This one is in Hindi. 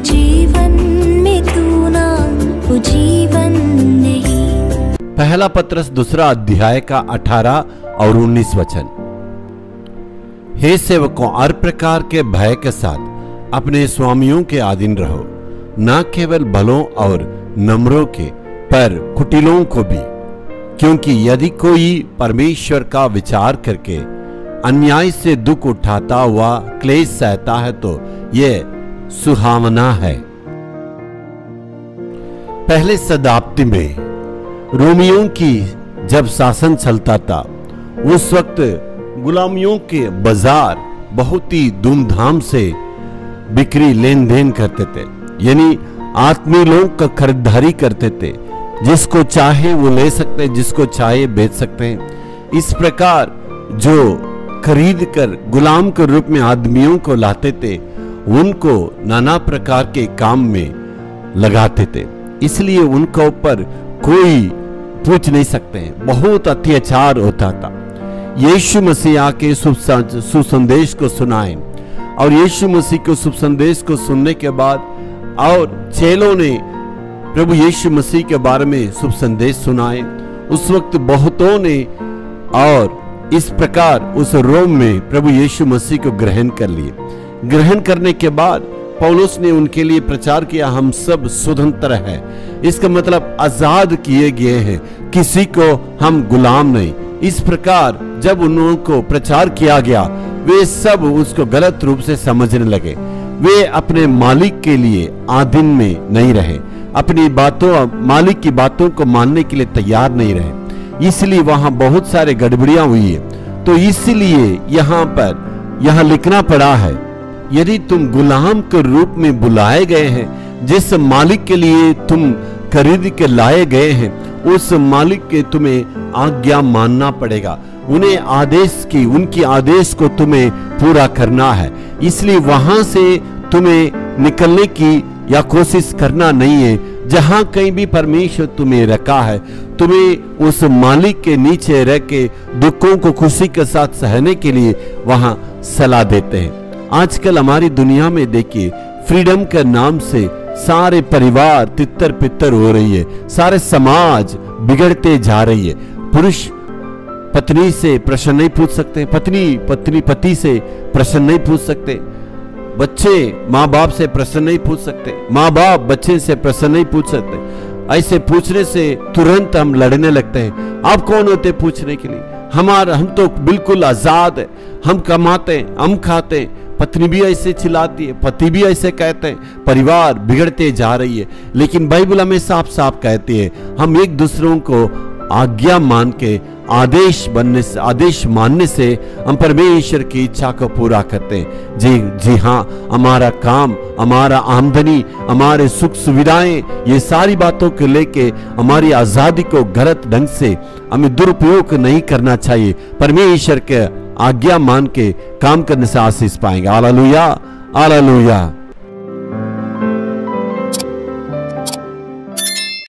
जीवन में तू ना वो जीवन नहीं। पहला पत्रस 2 अध्याय का 18 और 19 वचन। हे सेवकों, हर प्रकार के भय के साथ अपने स्वामियों के अधीन रहो, न केवल भलों और नम्रों के पर कुटिलों को भी, क्योंकि यदि कोई परमेश्वर का विचार करके अन्याय से दुख उठाता हुआ क्लेश सहता है तो यह सुहावना है। पहले शताब्दी में रोमियों की जब शासन चलता था, उस वक्त गुलामियों के बाजार बहुत ही धूमधाम से बिक्री लेन देन करते थे, यानी आत्मीय लोग का खरीदारी करते थे। जिसको चाहे वो ले सकते, जिसको चाहे बेच सकते हैं। इस प्रकार जो खरीद कर गुलाम के रूप में आदमियों को लाते थे, उनको नाना प्रकार के काम में लगाते थे, इसलिए उनके ऊपर कोई पूछ नहीं सकते हैं। बहुत अत्याचार होता था। यीशु मसीह आके सुसंदेश को सुनाए, और यीशु मसीह के शुभ संदेश को सुनने के बाद और चेलों ने प्रभु यीशु मसीह के बारे में शुभ संदेश सुनाए। उस वक्त बहुतों ने और इस प्रकार उस रोम में प्रभु यीशु मसीह को ग्रहण कर लिए। ग्रहण करने के बाद पौलुस ने उनके लिए प्रचार किया, हम सब स्वतंत्र हैं। इसका मतलब आजाद किए गए हैं, किसी को हम गुलाम नहीं। इस प्रकार जब उनको प्रचार किया गया, वे सब उसको गलत रूप से समझने लगे। वे अपने मालिक के लिए अधीन में नहीं रहे, अपनी बातों मालिक की बातों को मानने के लिए तैयार नहीं रहे, इसलिए वहां बहुत सारे गड़बड़ियां हुई है। तो इसलिए यहाँ लिखना पड़ा है, यदि तुम गुलाम के रूप में बुलाए गए हैं, जिस मालिक के लिए तुम खरीद के लाए गए हैं, उस मालिक के तुम्हें आज्ञा मानना पड़ेगा। उनकी आदेश को तुम्हें पूरा करना है। इसलिए वहां से तुम्हें निकलने की या कोशिश करना नहीं है। जहां कहीं भी परमेश्वर तुम्हें रखा है, तुम्हें उस मालिक के नीचे रह के दुखों को खुशी के साथ सहने के लिए वहां सलाह देते हैं। आजकल हमारी दुनिया में देखिए, फ्रीडम के नाम से सारे परिवार तितर पितर हो रही है, सारे समाज बिगड़ते जा रही है। पुरुष पत्नी से प्रश्न नहीं पूछ सकते, पत्नी पति से प्रश्न नहीं पूछ सकते, बच्चे माँ बाप से प्रश्न नहीं पूछ सकते, माँ बाप बच्चे से प्रश्न नहीं पूछ सकते। ऐसे पूछने से तुरंत हम लड़ने लगते हैं। आप कौन होते पूछने के लिए? हम तो बिल्कुल आजाद है, हम कमाते हैं, हम खाते हैं। पत्नी भी ऐसे चिल्लाती है, पति भी ऐसे कहते हैं, परिवार बिगड़ते जा रही है। लेकिन बाइबल हमें साफ साफ कहती है, हम एक दूसरों को आज्ञा मान के आदेश मानने से हम परमेश्वर की इच्छा को पूरा करते हैं। जी हाँ, हमारा काम, हमारा आमदनी, हमारे सुख सुविधाएं, ये सारी बातों को लेके हमारी आजादी को गलत ढंग से हमें दुरुपयोग नहीं करना चाहिए। परमेश्वर के आज्ञा मान के काम करने से आशीष पाएंगे। Hallelujah, hallelujah.